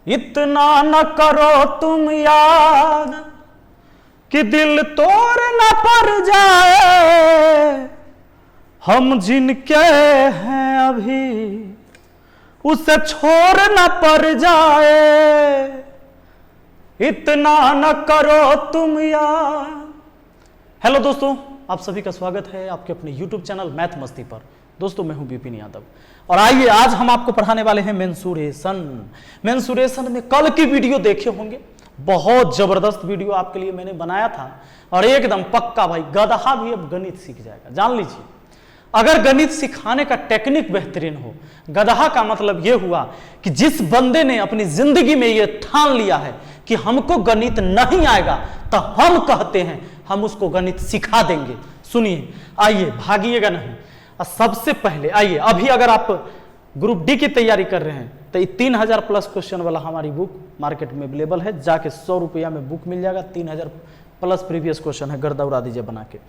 इतना न करो तुम याद कि दिल तोड़ न पड़ जाए, हम जिनके हैं अभी उसे छोड़ न पड़ जाए, इतना न करो तुम याद। हेलो दोस्तों, आप सभी का स्वागत है आपके अपने YouTube चैनल मैथ मस्ती पर। दोस्तों मैं हूं विपिन यादव और आइए आज हम आपको पढ़ाने वाले हैं मेंसुरेशन। मेंसुरेशन में कल की वीडियो देखे होंगे, बहुत जबरदस्त वीडियो आपके लिए मैंने बनाया था और एकदम पक्का भाई गधा भी अब गणित सीख जाएगा। जान लीजिए, अगर गणित सिखाने का टेक्निक बेहतरीन हो, गधा का मतलब यह हुआ कि जिस बंदे ने अपनी जिंदगी में यह ठान लिया है कि हमको गणित नहीं आएगा तो हम कहते हैं हम उसको गणित सिखा देंगे। सुनिए, आइए भागिएगा नहीं। सबसे पहले आइए, अभी अगर आप ग्रुप डी की तैयारी कर रहे हैं तो 3000 प्लस क्वेश्चन वाला हमारी बुक मार्केट में अवेलेबल है, जाके 100 रुपया में बुक मिल जाएगा। 3000 प्लस प्रीवियस क्वेश्चन है, गर्दा उड़ा दीजिए बना के।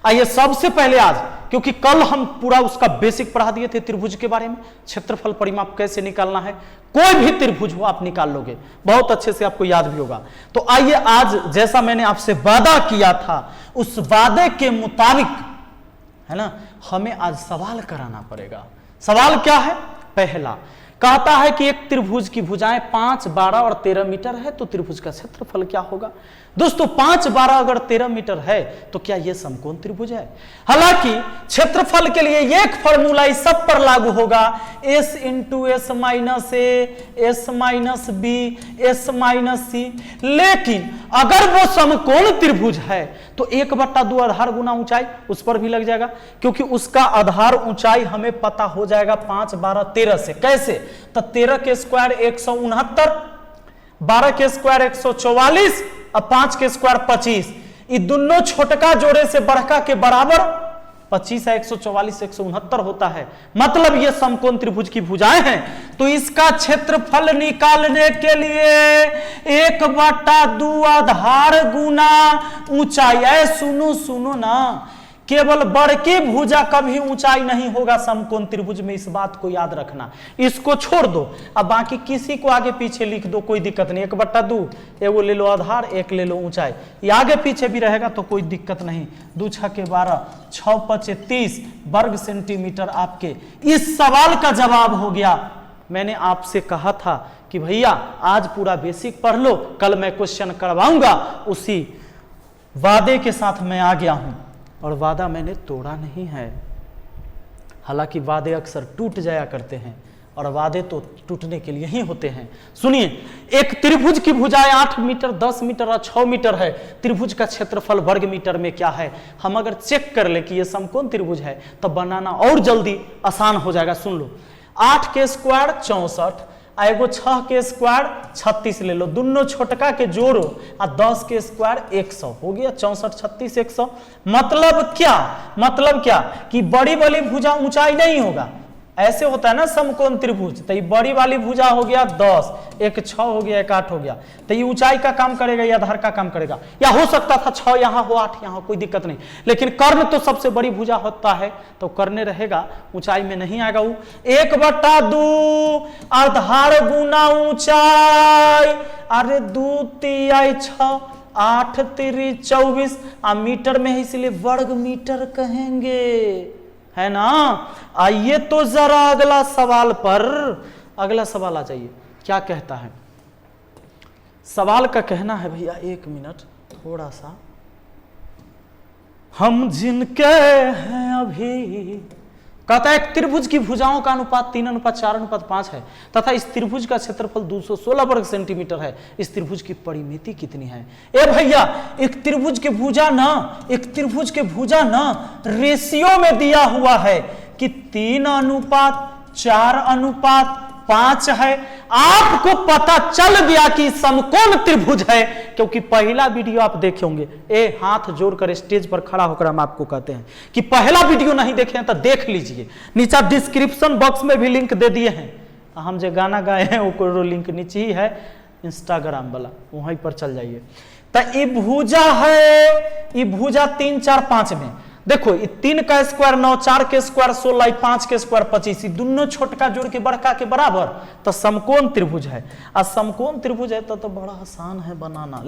आइए सबसे पहले आज, क्योंकि कल हम पूरा उसका बेसिक पढ़ा दिए थे त्रिभुज के बारे में, क्षेत्रफल परिमाप कैसे निकालना है, कोई भी त्रिभुज हो आप निकाल लोगे, बहुत अच्छे से आपको याद भी होगा। तो आइए आज जैसा मैंने आपसे वादा किया था उस वादे के मुताबिक, है ना, हमें आज सवाल कराना पड़ेगा। सवाल क्या है? पहला कहता है कि एक त्रिभुज की भुजाएं 5, 12 और 13 मीटर है, तो त्रिभुज का क्षेत्रफल क्या होगा? दोस्तों 5, 12 अगर 13 मीटर है तो क्या यह समकोण त्रिभुज है? हालांकि क्षेत्रफल के लिए एक फॉर्मूला इस सब पर लागू होगा, s into S minus A, S minus B, S minus C. लेकिन अगर वो समकोण त्रिभुज है तो 1/2 आधार गुना ऊंचाई उस पर भी लग जाएगा, क्योंकि उसका आधार ऊंचाई हमें पता हो जाएगा 5, 12, 13 से। कैसे? तो 13 के स्क्वायर 169, 12 के स्क्वायर 144 और 5 के स्क्वायर 25। ये दोनों छोटका जोड़े से बड़का के बराबर 25 है, 144 169 होता है। मतलब ये समकोण त्रिभुज की भुजाएं हैं। तो इसका क्षेत्रफल निकालने के लिए 1/2 आधार गुना ऊंचाई। सुनो ना, केवल बड़की भुजा कभी ऊंचाई नहीं होगा समकोण त्रिभुज में, इस बात को याद रखना। इसको छोड़ दो, अब बाकी किसी को आगे पीछे लिख दो, कोई दिक्कत नहीं। 1/2, एगो ले लो आधार, एक ले लो ऊंचाई, ये आगे पीछे भी रहेगा तो कोई दिक्कत नहीं। 2 × 6 = 12, 6 × 5 = 30 वर्ग सेंटीमीटर आपके इस सवाल का जवाब हो गया। मैंने आपसे कहा था कि भैया आज पूरा बेसिक पढ़ लो, कल मैं क्वेश्चन करवाऊंगा। उसी वादे के साथ मैं आ गया हूं और वादा मैंने तोड़ा नहीं है। हालांकि वादे अक्सर टूट जाया करते हैं और वादे तो टूटने के लिए ही होते हैं। सुनिए, एक त्रिभुज की भुजाएं 8 मीटर, 10 मीटर और 6 मीटर है। त्रिभुज का क्षेत्रफल वर्ग मीटर में क्या है? हम अगर चेक कर ले कि यह समकोण त्रिभुज है तो बनाना और जल्दी आसान हो जाएगा। सुन लो, 8 के स्क्वायर 64, एगो 6 के स्क्वायर 36 ले लो, दोनों छोटका के जोड़ो और 10 के स्क्वायर 100 हो गया। 64, 36, 100। मतलब क्या कि बड़ी वाली भुजा ऊंचाई नहीं होगा। ऐसे होता है ना समकोण त्रिभुज, तो ये बड़ी वाली भुजा हो गया 10, एक 6 हो गया, एक 8 हो गया, तो ये ऊंचाई का काम करेगा या आधार का काम करेगा। या हो सकता था 6 यहाँ हो, 8 यहाँ हो, कोई दिक्कत नहीं। लेकिन कर्ण तो सबसे बड़ी भुजा होता है तो कर्ण रहेगा, ऊंचाई में नहीं आएगा। वो 1/2 आधार गुना ऊंचाई, अरे 2 × 6 = 8 × 3 = 24 मीटर में है, इसलिए वर्ग मीटर कहेंगे, है ना। आइए तो जरा अगला सवाल आ जाइए। क्या कहता है सवाल का? कहना है भैया, 1 मिनट थोड़ा सा, हम जिनके हैं अभी। कहता है एक त्रिभुज की भुजाओं का अनुपात 3:4:5 है तथा इस त्रिभुज का क्षेत्रफल 216 वर्ग सेंटीमीटर है। इस त्रिभुज की परिमिति कितनी है? ए भैया, एक त्रिभुज के भुजा ना रेशियो में दिया हुआ है कि 3:4:5 है। आपको पता चल गया कि समकोण त्रिभुज है, क्योंकि पहला वीडियो आप देखे होंगे। हाथ जोड़कर स्टेज पर खड़ा होकर हम आपको कहते हैं कि पहला वीडियो नहीं देखे हैं तो देख लीजिए, नीचे डिस्क्रिप्शन बॉक्स में भी लिंक दे दिए हैं। हम जो गाना गाए हैं वो लिंक नीचे ही है, इंस्टाग्राम वाला, वहीं पर चल जाइए। तो ये भुजा है, ये भुजा 3, 4, 5 में देखो ये 3 का स्क्वायर 9, 4 के स्क्वायर 16, 5 के स्क्वायर 25, दोनों छोटका जोड़ के बड़का के बराबर, तो समकोण त्रिभुज है। और समकोण त्रिभुज है तो बड़ा आसान है बनाना,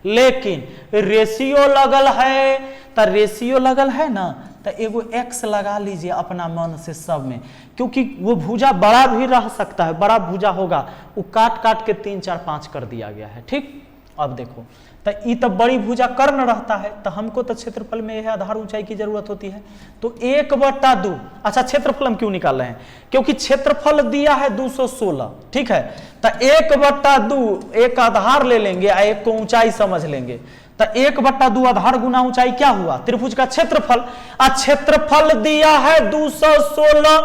लेकिन रेशियो लगल है, तो रेशियो लगल है ना, तो एगो x लगा लीजिए अपना मन से सब में, क्योंकि वो भुजा बड़ा भी रह सकता है, बड़ा भुजा होगा, वो काट काट के 3, 4, 5 कर दिया गया है। ठीक, अब देखो तो ये तो बड़ी भुजा कर्ण रहता है, तो हमको तो क्षेत्रफल में यह आधार ऊंचाई की जरूरत होती है, तो 1/2। अच्छा क्षेत्रफल हम क्यों निकाल रहे हैं, क्योंकि क्षेत्रफल दिया है 216, ठीक है, तो 1/2 एक आधार ले लेंगे और एक को ऊंचाई समझ लेंगे, तो 1/2 आधार गुना ऊंचाई क्या हुआ, त्रिभुज का क्षेत्रफल। क्षेत्रफल दिया है 216,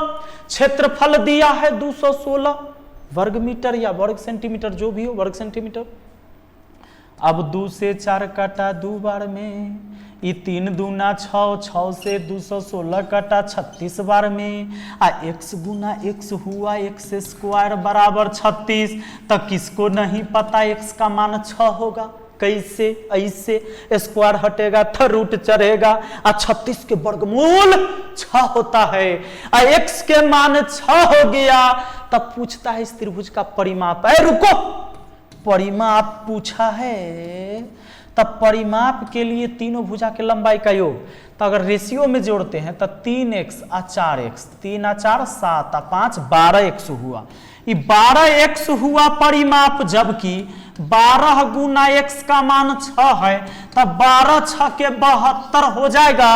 क्षेत्रफल दिया है 216 वर्ग मीटर या वर्ग सेंटीमीटर, जो भी हो, वर्ग सेंटीमीटर। अब 2 से 4 काटा 2 बार में, ये 3 दूना 6, 6 से 216 काटा 36 बार में, x गुना x हुआ x स्क्वायर बराबर 36। तो किसको नहीं पता x का मान 6 होगा, कैसे, ऐसे स्क्वायर हटेगा तो रूट चढ़ेगा, 36 के वर्गमूल 6 होता है, x के मान 6 हो गया। तब पूछता है इस त्रिभुज का परिमाप, रुको, परिमाप पूछा है, तब परिमाप के लिए तीनों भुजा के लंबाई का योग, तो अगर रेशियो में जोड़ते हैं तो 3x और 4x, 3 और 4 7 और 5 12x हुआ, ये 12x हुआ परिमाप, जबकि 12 गुना x का मान 6 है, तब 12 6 के 72 हो जाएगा,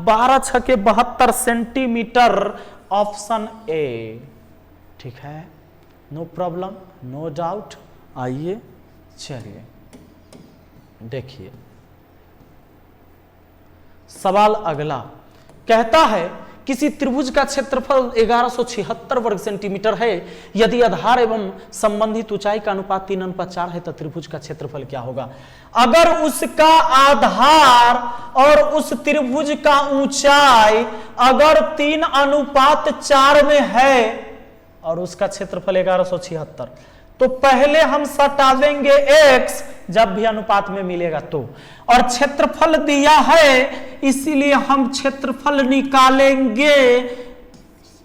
12 6 के 72 सेंटीमीटर, ऑप्शन ए। ठीक है, नो प्रॉब्लम, नो डाउट। आइए चलिए देखिए सवाल अगला, कहता है किसी त्रिभुज का क्षेत्रफल 1176 वर्ग सेंटीमीटर है, यदि आधार एवं संबंधित ऊंचाई का अनुपात 3:4 है तो त्रिभुज का क्षेत्रफल क्या होगा। अगर उसका आधार और उस त्रिभुज का ऊंचाई अगर 3:4 में है और उसका क्षेत्रफल 1176, तो पहले हम सटावेंगे x, जब भी अनुपात में मिलेगा तो, और क्षेत्रफल दिया है इसीलिए हम क्षेत्रफल निकालेंगे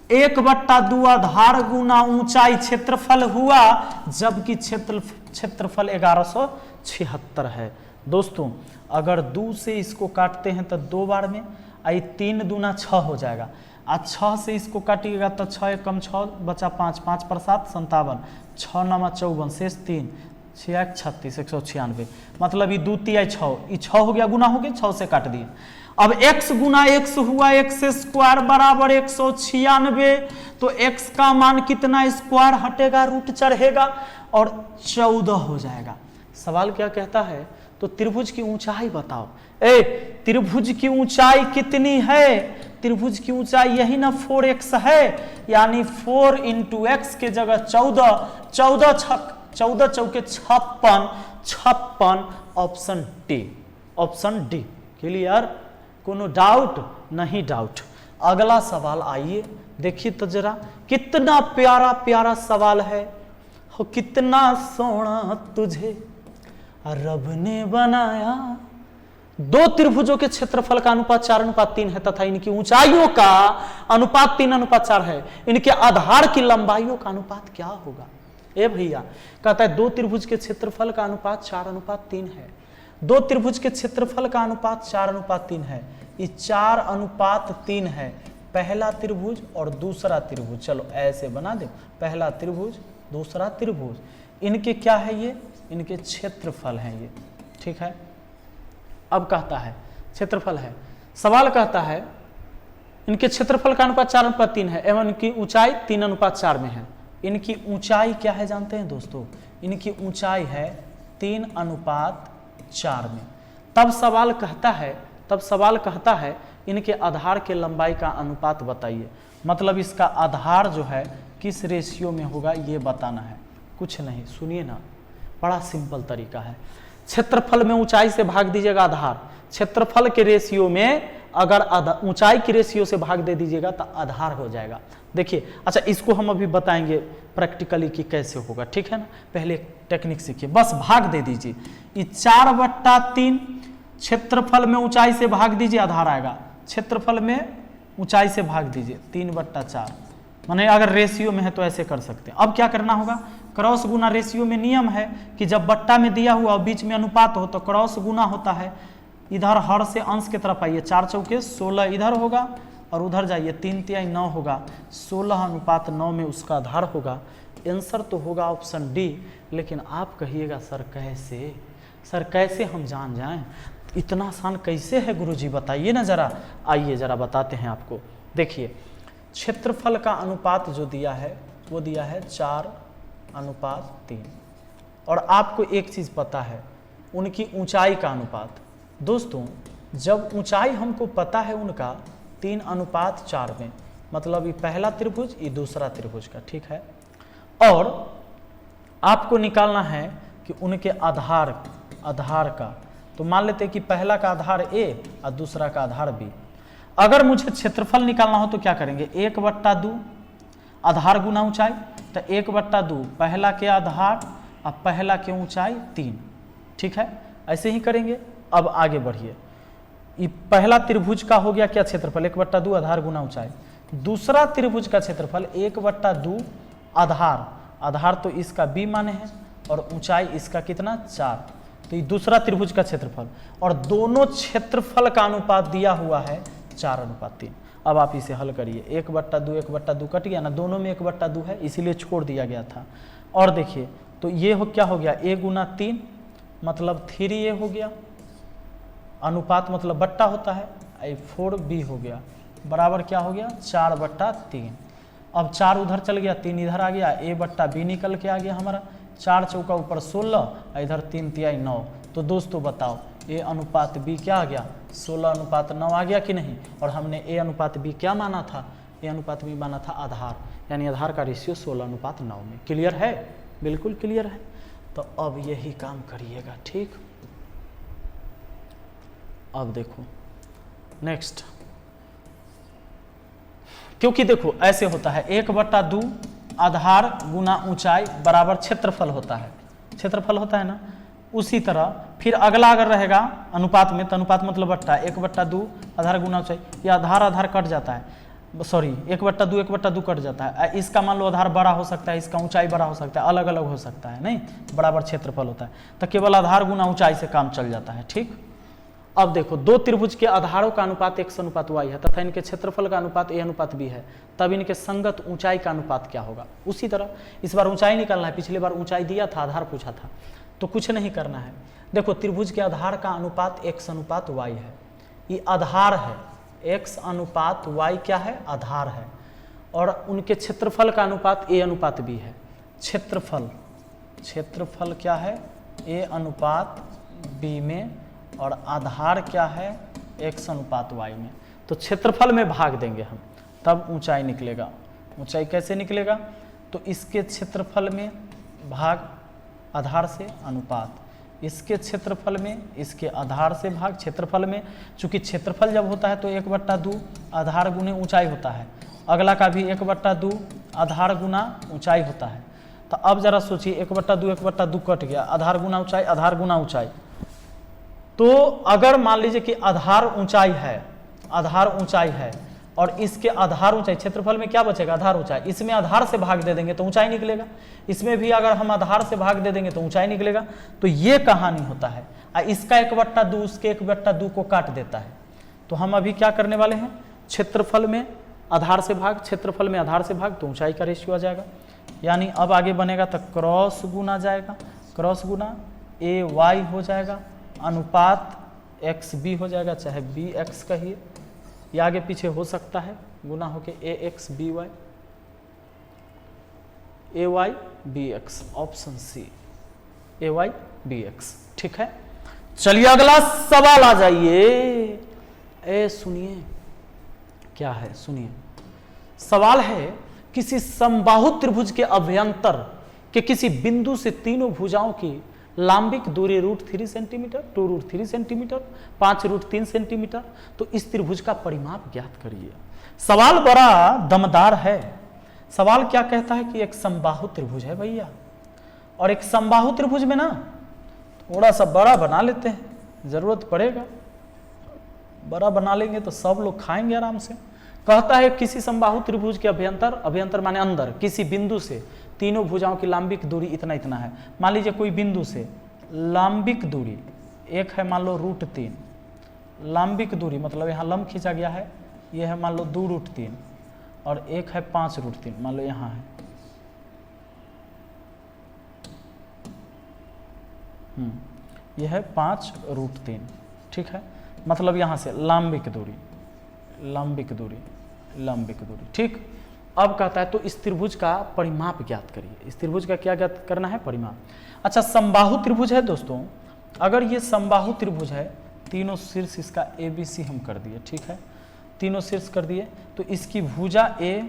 1/2 आधार गुना ऊंचाई क्षेत्रफल हुआ, जबकि क्षेत्रफल 1176 है। दोस्तों अगर 2 से इसको काटते हैं तो 2 बार में, आई 3 दूना 6 हो जाएगा, आज 6 से इसको काटिएगा तो 6 एकम 6 बचा 5, 5 पर 7 57, 6 9 54 शेष 3 6 36 196, मतलब ये 2 3 6, ये 6 हो गया, गुना हो गया, 6 से काट दिए। अब x गुना x हुआ x स्क्वायर बराबर 196, तो x का मान कितना स्क्वायर हटेगा, रूट चढ़ेगा और 14 हो जाएगा। सवाल क्या कहता है, तो त्रिभुज की ऊंचाई बताओ। त्रिभुज की ऊंचाई कितनी है, त्रिभुज की ऊंचाई यही ना 4x है, यानी 4 × x के जगह 14, 14 चौके 56, option D, option D. Clear, कोनो डाउट नहीं, डाउट। अगला सवाल आइए देखिए तो जरा, कितना प्यारा प्यारा सवाल है, हो कितना सोना तुझे रब ने बनाया। 2 त्रिभुजों के क्षेत्रफल का अनुपात 4:3 है तथा इनकी ऊंचाइयों का अनुपात 3:4 है, इनके आधार की लंबाइयों का अनुपात क्या होगा। ए भैया, कहता है 2 त्रिभुज के क्षेत्रफल का अनुपात 4:3 है, 2 त्रिभुज के क्षेत्रफल का अनुपात 4:3 है, ये 4:3 है, पहला त्रिभुज और दूसरा त्रिभुज। चलो ऐसे बना दो, पहला त्रिभुज दूसरा त्रिभुज, इनके क्या है, ये इनके क्षेत्रफल हैं ये। ठीक है, अब कहता है क्षेत्रफल है, सवाल कहता है इनके क्षेत्रफल का अनुपात 4:3 है एवं इनकी ऊंचाई 3:4 में है। इनकी ऊंचाई क्या है जानते हैं दोस्तों, इनकी ऊंचाई है 3:4 में। तब सवाल कहता है इनके आधार के लंबाई का अनुपात बताइए, मतलब इसका आधार जो है किस रेशियो में होगा ये बताना है, कुछ नहीं, सुनिए ना, बड़ा सिंपल तरीका है। क्षेत्रफल में ऊंचाई से भाग दीजिएगा आधार, क्षेत्रफल के रेशियो में अगर ऊंचाई की रेशियो से भाग दे दीजिएगा तो आधार हो जाएगा। देखिए, अच्छा इसको हम अभी बताएंगे प्रैक्टिकली कि कैसे होगा, ठीक है ना, पहले टेक्निक सीखिए, बस भाग दे दीजिए। ये 4/3 क्षेत्रफल में ऊंचाई से भाग दीजिए, आधार आएगा। क्षेत्रफल में ऊंचाई से भाग दीजिए 3/4, माने अगर रेशियो में है तो ऐसे कर सकते हैं। अब क्या करना होगा, क्रॉस गुना रेशियो में नियम है कि जब बट्टा में दिया हुआ और बीच में अनुपात हो तो क्रॉस गुना होता है। इधर हर से अंश की तरफ आइए, 4 चौके 16 इधर होगा और उधर जाइए 3 तिहाई 9 होगा, 16:9 में उसका आधार होगा। आंसर तो होगा ऑप्शन डी। लेकिन आप कहिएगा सर कैसे, सर कैसे हम जान जाएं, इतना आसान कैसे है गुरुजी बताइए ना जरा। आइए जरा बताते हैं आपको। देखिए क्षेत्रफल का अनुपात जो दिया है वो दिया है 4:3 और आपको एक चीज़ पता है उनकी ऊंचाई का अनुपात। दोस्तों जब ऊंचाई हमको पता है उनका 3:4 में, मतलब ये पहला त्रिभुज ये दूसरा त्रिभुज का, ठीक है। और आपको निकालना है कि उनके आधार का, तो मान लेते हैं कि पहला का आधार a और दूसरा का आधार b। अगर मुझे क्षेत्रफल निकालना हो तो क्या करेंगे, 1/2 आधार गुना ऊंचाई, तो 1/2 पहला के आधार और पहला के ऊंचाई 3, ठीक है, ऐसे ही करेंगे। अब आगे बढ़िए, ये पहला त्रिभुज का हो गया क्या क्षेत्रफल 1/2 आधार गुना ऊंचाई। दूसरा त्रिभुज का क्षेत्रफल 1/2 आधार तो इसका b माने हैं और ऊंचाई इसका कितना 4, तो ये दूसरा त्रिभुज का क्षेत्रफल। और दोनों क्षेत्रफल का अनुपात दिया हुआ है 4:3। अब आप इसे हल करिए, 1/2 कट गया ना, दोनों में 1/2 है इसीलिए छोड़ दिया गया था। और देखिए तो ये हो क्या हो गया, a गुना 3 मतलब 3a हो गया, अनुपात मतलब बट्टा होता है, 4b हो गया, बराबर क्या हो गया 4/3। अब 4 उधर चल गया, 3 इधर आ गया, a/b निकल के आ गया हमारा, 4 चौका ऊपर 16, इधर 3 तिहाई 9। तो दोस्तों बताओ a अनुपात b क्या आ गया, 16:9 आ गया कि नहीं। और हमने a अनुपात b क्या माना था, a अनुपात b माना था आधार, यानी आधार का रेशियो 16:9 में। क्लियर है, बिल्कुल क्लियर है। तो अब यही काम करिएगा, ठीक। अब देखो नेक्स्ट, क्योंकि देखो ऐसे होता है 1/2 आधार गुना ऊंचाई बराबर क्षेत्रफल होता है, क्षेत्रफल होता है ना। उसी तरह फिर अगला अगर रहेगा अनुपात में, तो अनुपात मतलब बट्टा, 1/2 आधार गुना ऊंचाई, ये आधार कट जाता है, सॉरी 1/2 कट जाता है। इसका मान लो आधार बड़ा हो सकता है, इसका ऊंचाई बड़ा हो सकता है, अलग अलग हो सकता है, नहीं बराबर क्षेत्रफल होता है, तो केवल आधार गुना ऊंचाई से काम चल जाता है, ठीक। अब देखो दो त्रिभुज के आधारों का अनुपात x/y है तथा इनके क्षेत्रफल का अनुपात a/b है, तब इनके संगत ऊंचाई का अनुपात क्या होगा। उसी तरह इस बार ऊंचाई निकालना है, पिछली बार ऊंचाई दिया था आधार पूछा था, तो कुछ नहीं करना है। देखो त्रिभुज के आधार का अनुपात x/y है, ये आधार है, x/y क्या है आधार है, और उनके क्षेत्रफल का अनुपात a/b है। क्षेत्रफल क्या है a/b में, और आधार क्या है x/y में। तो क्षेत्रफल में भाग देंगे हम, तब ऊंचाई निकलेगा। ऊंचाई कैसे निकलेगा, तो इसके क्षेत्रफल में भाग आधार से अनुपात, इसके क्षेत्रफल में इसके आधार से भाग क्षेत्रफल में। चूंकि क्षेत्रफल जब होता है तो 1/2 आधार गुने ऊंचाई होता है, अगला का भी 1/2 आधार गुना ऊंचाई होता है। तो अब जरा सोचिए 1/2 कट गया, आधार गुना ऊंचाई। तो अगर मान लीजिए कि आधार ऊंचाई है और इसके आधार ऊंचाई, क्षेत्रफल में क्या बचेगा आधार ऊंचाई, इसमें आधार से भाग दे देंगे तो ऊंचाई निकलेगा, इसमें भी अगर हम आधार से भाग दे देंगे तो ऊंचाई निकलेगा। तो ये कहानी होता है, इसका 1/2 उसके 1/2 को काट देता है। तो हम अभी क्या करने वाले हैं, क्षेत्रफल में आधार से भाग, क्षेत्रफल में आधार से भाग, तो ऊंचाई का रेशियो आ जाएगा। यानी अब आगे बनेगा तो क्रॉस गुना जाएगा, क्रॉस गुना ay हो जाएगा, अनुपात xb हो जाएगा, चाहे bx कहिए, ये आगे पीछे हो सकता है, गुना होके ax by ay bx, option C ay bx, ठीक है। चलिए अगला सवाल आ जाइए। सुनिए क्या है, सुनिए सवाल है, किसी समबाहु त्रिभुज के अभ्यंतर के किसी बिंदु से तीनों भुजाओं की लांबिक दूरी √3 सेंटीमीटर, 2√3 सेंटीमीटर, 5√3 सेंटीमीटर, तो इस त्रिभुज का परिमाप ज्ञात करिए। सवाल बड़ा दमदार है। सवाल क्या कहता है कि एक समबाहु त्रिभुज है भैया, और एक समबाहु त्रिभुज में ना थोड़ा सा बड़ा बना लेते हैं, जरूरत पड़ेगा, बड़ा बना लेंगे तो सब लोग खाएंगे आराम से। कहता है किसी समबाहु त्रिभुज के अभ्यंतर, अभ्यंतर माने अंदर, किसी बिंदु से तीनों भुजाओं की लांबिक दूरी इतना इतना है। मान लीजिए कोई बिंदु से लांबिक दूरी एक है, मान लो √3, लांबिक दूरी मतलब यहाँ लंब खींचा गया है, ये है मान लो 2√3 और एक है 5√3, मान लो यहाँ है। यह है 5√3, ठीक है, मतलब यहाँ से लांबिक दूरी, लांबिक दूरी, लांबिक दूरी, ठीक। अब कहता है तो इस त्रिभुज का परिमाप ज्ञात करिए। इस त्रिभुज का क्या ज्ञात करना है? परिमाप। अच्छा, समबाहु त्रिभुज है दोस्तों, अगर ये समबाहु त्रिभुज है, तीनों शीर्ष इसका ABC हम कर दिए, ठीक है, तीनों शीर्ष कर दिए, तो इसकी भुजा ए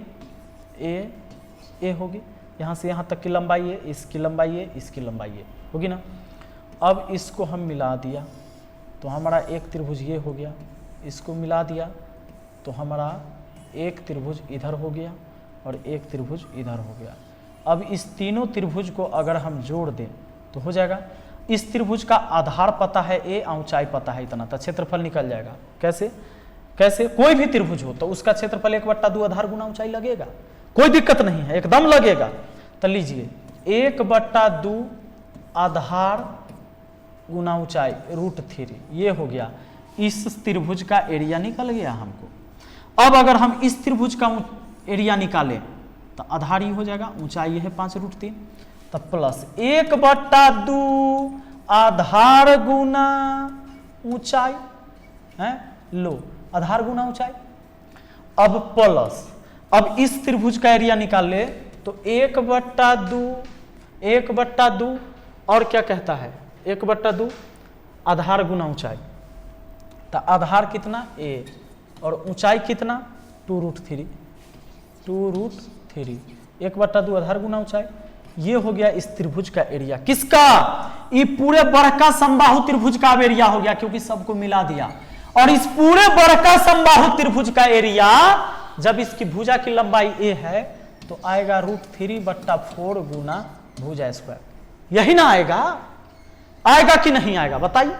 होगी, यहाँ से यहाँ तक की लंबाई है, इसकी लंबाई है, इसकी लंबाई है, होगी ना। अब इसको हम मिला दिया तो हमारा एक त्रिभुज ये हो गया, इसको मिला दिया तो हमारा एक त्रिभुज इधर हो गया और एक त्रिभुज इधर हो गया। अब इस तीनों त्रिभुज को अगर हम जोड़ दें तो हो जाएगा। इस त्रिभुज का आधार पता है ए, ऊंचाई पता है इतना, तो क्षेत्रफल निकल जाएगा। कैसे? कैसे? कोई भी त्रिभुज हो तो उसका क्षेत्रफल 1/2 आधार गुना ऊंचाई लगेगा, कोई दिक्कत नहीं है, एकदम लगेगा। तो लीजिए 1/2 आधार गुना ऊंचाई √3, ये हो गया। इस त्रिभुज का एरिया निकल गया हमको। अब अगर हम इस त्रिभुज का एरिया निकालें तो आधार ही हो जाएगा, ऊंचाई है 5√3, तो प्लस 1/2 आधार गुना ऊंचाई है, लो आधार गुना ऊंचाई। अब प्लस, अब इस त्रिभुज का एरिया निकाल ले तो 1/2 और क्या कहता है 1/2 आधार गुना ऊंचाई, तो आधार कितना a और ऊंचाई कितना 2√3, 1/2 आधार गुना ऊंचाई। ये हो गया इस त्रिभुज का एरिया। किसका? ये पूरे बड़का समबाहु त्रिभुज का एरिया हो गया, क्योंकि सबको मिला दिया। और इस पूरे बड़का समबाहु त्रिभुज का एरिया जब इसकी भुजा की लंबाई a है तो आएगा √3/4 गुना भुजा स्क्वायर। यही ना आएगा? आएगा कि नहीं आएगा बताइए?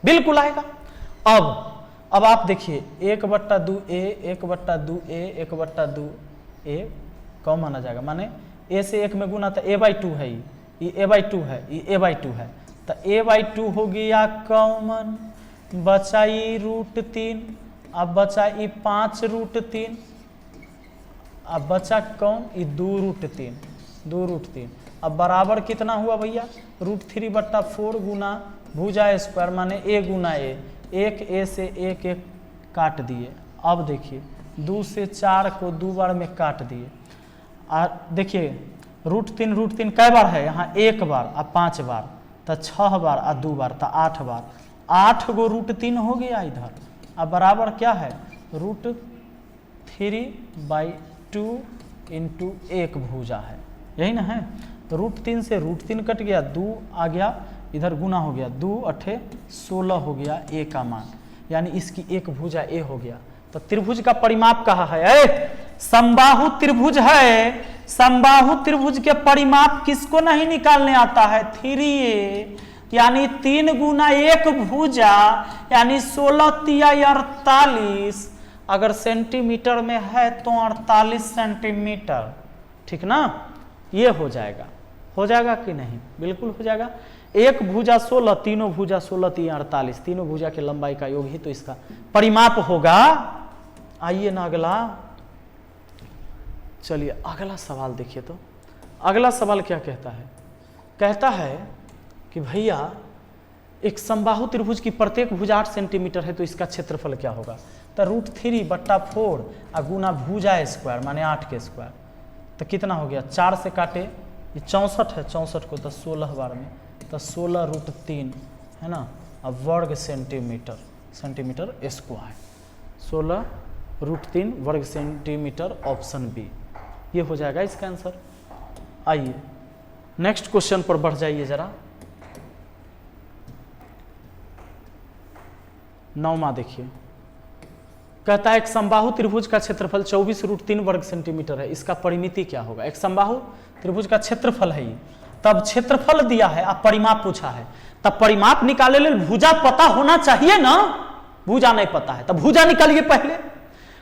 बिल्कुल आएगा। अब आप देखिए 1/2a कौन माना जाएगा, माने a से 1 में गुना तो a/2 है, ये a/2 है, ये a/2 है, तो a/2 हो गया कॉमन, बचा ये √3, अब बचा ये 5√3, अब बचा कौन ये 2√3। अब बराबर कितना हुआ भैया √3/4 गुना भुजा स्क्वायर, माने a गुना a, एक a से एक काट दिए। अब देखिए 2 से 4 को 2 बार में काट दिए। देखिए √3 कै बार है यहाँ? 1 बार और 5 बार, तो 6 बार और 2 बार, तो 8 बार, 8 गो √3 हो गया इधर। अब बराबर क्या है √3/2 इंटू 1 भुजा है, यही ना है। तो √3 से √3 कट गया, 2 आ गया इधर गुना हो गया, 2 8 16 हो गया a का मान, यानी इसकी एक भुजा a हो गया। तो त्रिभुज का परिमाप कहाँ है? समबाहु त्रिभुज है। समबाहु त्रिभुज के परिमाप किसको नहीं निकालने आता है? 3a, यानी 3 गुना 1 भुजा, यानी 16 तिया 48। अगर सेंटीमीटर में है तो 48 सेंटीमीटर, ठीक ना? ये हो जाएगा कि नहीं? बिल्कुल हो जाएगा। एक भुजा 16, तीनों भुजा 16 तिया 48, तीनों भुजा की लंबाई का योग ही तो इसका परिमाप होगा। आइए ना अगला, चलिए अगला सवाल देखिए। तो अगला सवाल क्या कहता है? कहता है कि भैया एक समबाहु त्रिभुज की प्रत्येक भुजा 8 सेंटीमीटर है, तो इसका क्षेत्रफल क्या होगा? तो √3/4 गुना भुजा स्क्वायर माने 8 के स्क्वायर, तो कितना हो गया? 4 से काटे ये 64 है, 64 को तो 16 बार में, तो 16√3 है ना, अब वर्ग सेंटीमीटर स्क्वायर, 16√3 वर्ग सेंटीमीटर, ऑप्शन बी ये हो जाएगा इसका आंसर। आइए नेक्स्ट क्वेश्चन पर बढ़ जाइए जरा। 9वां देखिए, कहता है एक समबाहु त्रिभुज का क्षेत्रफल 24√3 वर्ग सेंटीमीटर है, इसका परिमिति क्या होगा? एक समबाहु त्रिभुज का क्षेत्रफल है ये, तब क्षेत्रफल दिया है, अब परिमाप पूछा है, तब परिमाप निकाले ले भुजा पता होना चाहिए ना, भुजा नहीं पता है तब भुजा निकालिए पहले।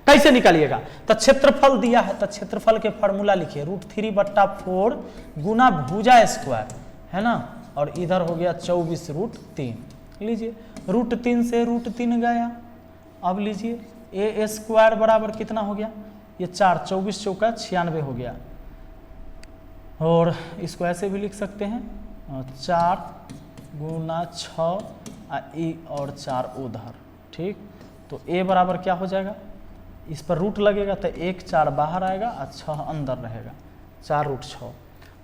कैसे निकालिएगा? तो क्षेत्रफल दिया है तो क्षेत्रफल के फॉर्मूला लिखिए √3/4 गुना भुजा स्क्वायर, है ना, और इधर हो गया 24√3। लीजिए √3 से √3 गया। अब लीजिए ए स्क्वायर बराबर कितना हो गया, ये 4, 24 चौका 96 हो गया। और इसको ऐसे भी लिख सकते हैं 4 गुना 6 और 4 उधर, ठीक। तो ए बराबर क्या हो जाएगा, इस पर रूट लगेगा तो 1 4 बाहर आएगा और 6 अंदर रहेगा, 4√6।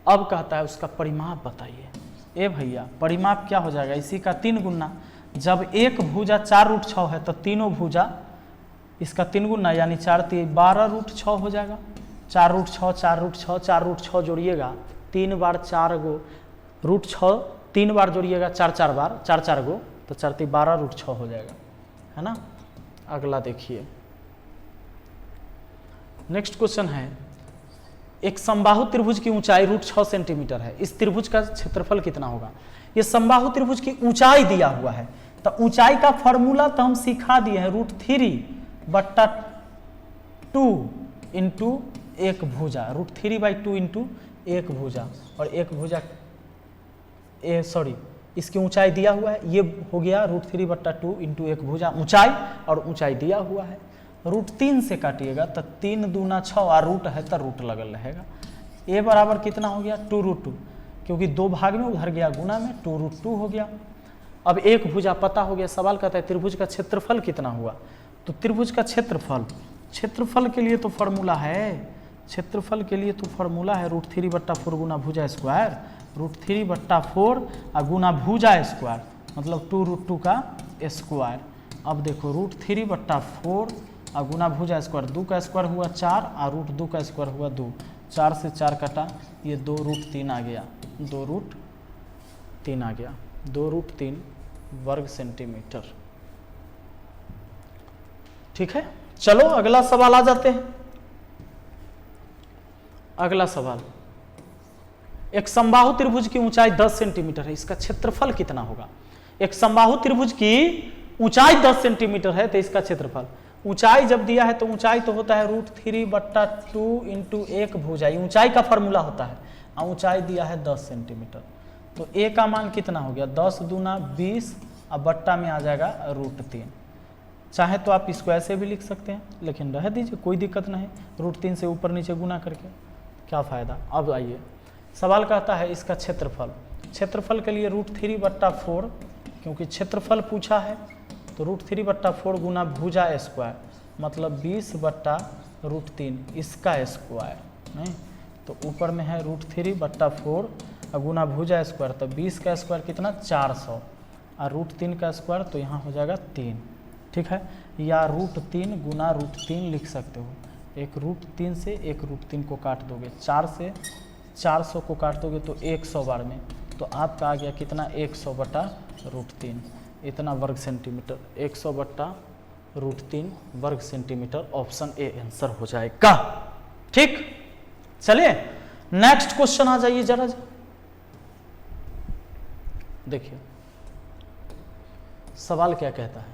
अब कहता है उसका परिमाप बताइए। ए भैया परिमाप क्या हो जाएगा, इसी का 3 गुना। जब एक भुजा 4√6 है तो तीनों भुजा इसका 3 गुना यानी 4 3 12√6 हो जाएगा। 4√6 4√6 4√6 जोड़िएगा 3 बार 4 गो √6, 3 बार जोड़िएगा 4 4 बार 4 4 गो तो 4 3 12√6 हो जाएगा, है ना। अगला देखिए, नेक्स्ट क्वेश्चन है, एक समबाहु त्रिभुज की ऊंचाई √6 सेंटीमीटर है, इस त्रिभुज का क्षेत्रफल कितना होगा। ये समबाहु त्रिभुज की ऊंचाई दिया हुआ है, तो ऊंचाई का फॉर्मूला तो हम सिखा दिए हैं, √3/2 इंटू एक भुजा, √3/2 इंटू एक भुजा, और एक भुजा इसकी ऊंचाई दिया हुआ है, ये हो गया √3/2 इंटू एक भुजा ऊंचाई, और ऊंचाई दिया हुआ है। √3 से काटिएगा तो 3 दूना 6 और रूट है तो रूट लगल रहेगा। ए बराबर कितना हो गया 2√2, क्योंकि 2 भाग में उधर गया गुना में 2√2 हो गया। अब एक भुजा पता हो गया, सवाल कहता है त्रिभुज का क्षेत्रफल कितना हुआ। तो त्रिभुज का क्षेत्रफल के लिए तो फॉर्मूला है, क्षेत्रफल के लिए तो फॉर्मूला है √3/4 गुना भुजा स्क्वायर, √3/4 गुना भुजा स्क्वायर मतलब 2√2 का स्क्वायर। अब देखो √3/4 गुना भुजा स्क्वायर, 2 का स्क्वायर हुआ 4 और √2 का स्क्वायर हुआ 2, 4 से 4 कटा, ये 2√3 आ गया, 2√3 आ गया, 2√3 वर्ग सेंटीमीटर। ठीक है, चलो अगला सवाल आ जाते हैं। अगला सवाल, एक समबाहु त्रिभुज की ऊंचाई 10 सेंटीमीटर है, इसका क्षेत्रफल कितना होगा। एक समबाहु त्रिभुज की ऊंचाई 10 सेंटीमीटर है तो इसका क्षेत्रफल, ऊंचाई जब दिया है तो ऊंचाई तो होता है √3/2 इंटू एक भुजा, ऊंचाई का फॉर्मूला होता है, और ऊंचाई दिया है 10 सेंटीमीटर। तो ए का मान कितना हो गया 10 दूना 20 और बट्टा में आ जाएगा √3। चाहे तो आप इसको ऐसे भी लिख सकते हैं, लेकिन रह दीजिए कोई दिक्कत नहीं, √3 से ऊपर नीचे गुना करके क्या फ़ायदा। अब आइए सवाल कहता है इसका क्षेत्रफल, क्षेत्रफल के लिए √3/4 क्योंकि क्षेत्रफल पूछा है तो √3/4 गुना भुजा स्क्वायर मतलब 20/√3 इसका स्क्वायर, नहीं तो ऊपर में है √3/4 गुना भुजा स्क्वायर तो 20 का स्क्वायर कितना 400 और √3 का स्क्वायर तो यहाँ हो जाएगा 3। ठीक है, या √3 गुना √3 लिख सकते हो, एक √3 से एक √3 को काट दोगे, 4 से 400 को काट दोगे तो 100 बार में, तो आपका आ गया कितना 100/√3 इतना वर्ग सेंटीमीटर, 100/√3 वर्ग सेंटीमीटर। ऑप्शन ए आंसर हो जाएगा। ठीक, चलिए नेक्स्ट क्वेश्चन आ जाइए जरा, देखिए सवाल क्या कहता है।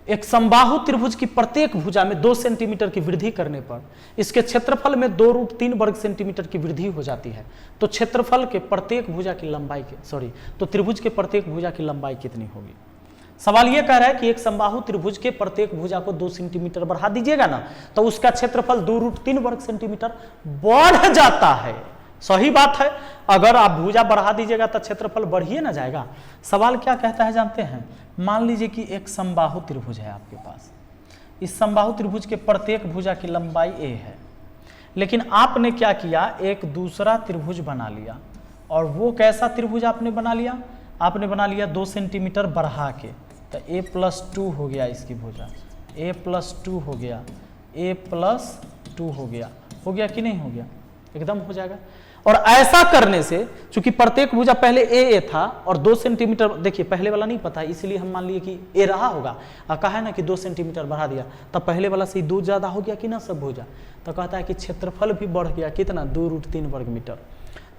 एक समबाहु त्रिभुज की प्रत्येक भुजा में 2 सेंटीमीटर की वृद्धि करने पर इसके क्षेत्रफल में 2√3 वर्ग सेंटीमीटर की वृद्धि हो जाती है, तो क्षेत्रफल के प्रत्येक भुजा की लंबाई तो त्रिभुज के प्रत्येक भुजा की लंबाई कितनी होगी। सवाल यह कह रहा है कि एक समबाहु त्रिभुज के प्रत्येक भुजा को 2 सेंटीमीटर बढ़ा दीजिएगा ना तो उसका क्षेत्रफल 2√3 वर्ग सेंटीमीटर बढ़ जाता है। सही बात है, अगर आप भुजा बढ़ा दीजिएगा तो क्षेत्रफल बढ़िए ना जाएगा। सवाल क्या कहता है जानते हैं, मान लीजिए कि एक समबाहु त्रिभुज है आपके पास, इस समबाहु त्रिभुज के प्रत्येक भुजा की लंबाई a है, लेकिन आपने क्या किया एक दूसरा त्रिभुज बना लिया, और वो कैसा त्रिभुज आपने बना लिया, आपने बना लिया 2 सेंटीमीटर बढ़ा के, तो a+2 हो गया इसकी भुजा, a+2 हो गया, a+2 हो गया कि नहीं हो गया, एकदम हो जाएगा। और ऐसा करने से चूंकि प्रत्येक भुजा पहले ए था और 2 सेंटीमीटर, देखिए पहले वाला नहीं पता है इसलिए हम मान लिए कि ए रहा होगा और कहा है ना कि 2 सेंटीमीटर बढ़ा दिया, तब पहले वाला से 2 ज्यादा हो गया कि ना सब भुजा, तो कहता है कि क्षेत्रफल भी बढ़ गया कितना 2√3 वर्ग मीटर।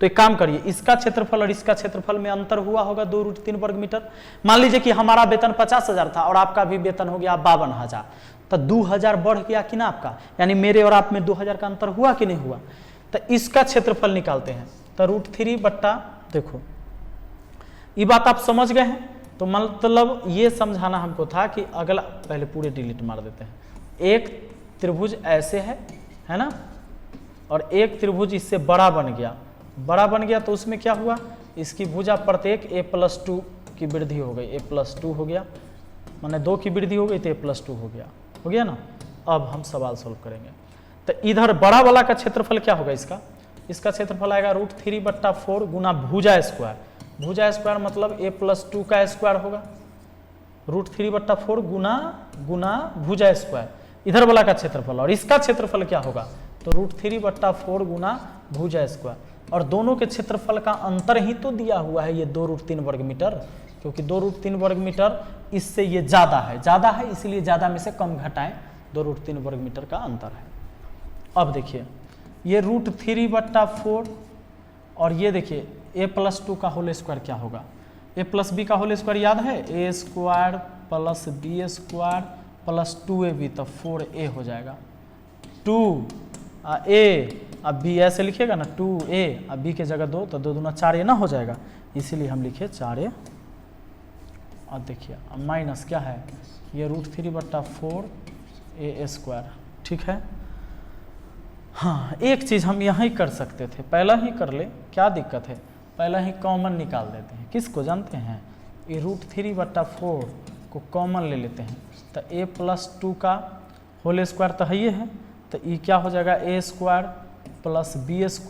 तो एक काम करिए, इसका क्षेत्रफल और इसका क्षेत्रफल में अंतर हुआ होगा 2√3 वर्ग मीटर। मान लीजिए कि हमारा वेतन 50,000 था और आपका भी वेतन हो गया 52,000, तो 2,000 बढ़ गया कि ना आपका, यानी मेरे और आप में 2,000 का अंतर हुआ कि नहीं हुआ। तो इसका क्षेत्रफल निकालते हैं, तो √3 बट्टा, देखो ये बात आप समझ गए हैं। तो मतलब ये समझाना हमको था कि अगला, पहले पूरे डिलीट मार देते हैं, एक त्रिभुज ऐसे है ना, और एक त्रिभुज इससे बड़ा बन गया, तो उसमें क्या हुआ, इसकी भुजा प्रत्येक a+2 की वृद्धि हो गई, a+2 हो गया, माने 2 की वृद्धि हो गई तो a+2 हो गया ना। अब हम सवाल सोल्व करेंगे। तो इधर बड़ा वाला का क्षेत्रफल क्या होगा, इसका क्षेत्रफल आएगा √3 बट्टा 4 गुना भुजा स्क्वायर मतलब a+2 का स्क्वायर होगा, √3 बट्टा 4 गुना भुजा स्क्वायर, इधर वाला का क्षेत्रफल, और इसका क्षेत्रफल क्या होगा, तो √3 बट्टा 4 गुना भुजा स्क्वायर, और दोनों के क्षेत्रफल का अंतर ही तो दिया हुआ है ये 2√3 वर्ग मीटर, क्योंकि 2√3 वर्ग मीटर इससे ये ज्यादा है इसलिए ज्यादा में से कम घटाएं, 2√3 वर्ग मीटर का अंतर है। अब देखिए ये √3 बट्टा 4 और ये देखिए a+2 का होल स्क्वायर क्या होगा, a+b का होल स्क्वायर याद है, a² + b² + 2ab, तो 4a हो जाएगा, 2a अब b ऐसे लिखिएगा ना, 2a अब b के जगह 2, तो 2 दूना 4a ना हो जाएगा, इसीलिए हम लिखे 4a। अब देखिए अब माइनस क्या है, ये √3 बट्टा 4a², ठीक है। हाँ एक चीज़ हम यहाँ ही कर सकते थे, पहला ही कर ले, क्या दिक्कत है, पहला ही कॉमन निकाल देते हैं, किसको जानते हैं, ये √3 बट्टा 4 को कॉमन ले लेते हैं, तो a+2 का होल स्क्वायर तो है ये है, तो ये क्या हो जाएगा, a² + b² +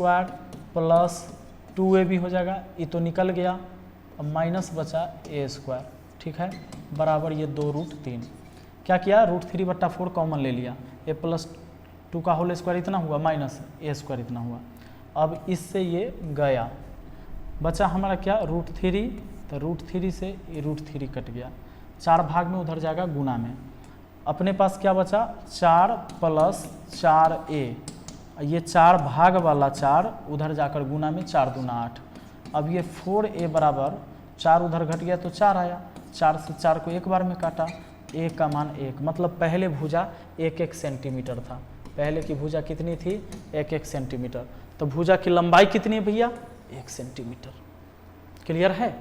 2ab हो जाएगा, ये तो निकल गया, अब माइनस बचा a², ठीक है, बराबर ये 2√3, क्या किया, √3 बट्टा 4 कॉमन ले लिया, a+2 का होल स्क्वायर इतना हुआ माइनस a² इतना हुआ, अब इससे ये गया, बचा हमारा क्या, √3, तो √3 से ये √3 कट गया, 4 भाग में उधर जाएगा गुना में, अपने पास क्या बचा, 4 + 4a, ये 4 भाग वाला 4 उधर जाकर गुना में, 4 दूना 8, अब ये 4a बराबर 4 उधर घट गया तो 4 आया, 4 से 4 को एक बार में काटा, a का मान 1, मतलब पहले भुजा 1-1 सेंटीमीटर था, पहले की भुजा कितनी थी, 1-1 सेंटीमीटर, तो भुजा की लंबाई कितनी है भैया, 1 सेंटीमीटर। क्लियर है।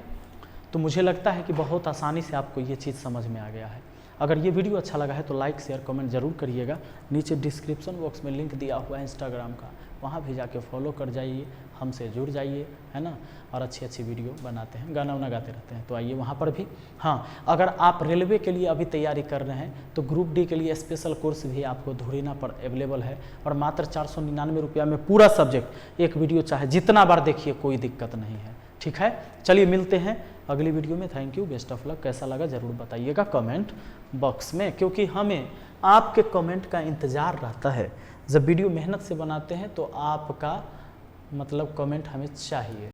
तो मुझे लगता है कि बहुत आसानी से आपको ये चीज़ समझ में आ गया है। अगर ये वीडियो अच्छा लगा है तो लाइक शेयर कमेंट जरूर करिएगा। नीचे डिस्क्रिप्शन बॉक्स में लिंक दिया हुआ है इंस्टाग्राम का, वहाँ भी जाके फॉलो कर जाइए, हमसे जुड़ जाइए, है ना। और अच्छी अच्छी वीडियो बनाते हैं, गाना वाना गाते रहते हैं, तो आइए वहाँ पर भी। हाँ, अगर आप रेलवे के लिए अभी तैयारी कर रहे हैं तो ग्रुप डी के लिए स्पेशल कोर्स भी आपको धुरीना पर अवेलेबल है, और मात्र 499 रुपया में पूरा सब्जेक्ट, एक वीडियो चाहे जितना बार देखिए कोई दिक्कत नहीं है। ठीक है, चलिए मिलते हैं अगली वीडियो में। Thank you, best of luck. कैसा लगा जरूर बताइएगा कमेंट बॉक्स में, क्योंकि हमें आपके कमेंट का इंतज़ार रहता है। जब वीडियो मेहनत से बनाते हैं तो आपका मतलब कमेंट हमें चाहिए।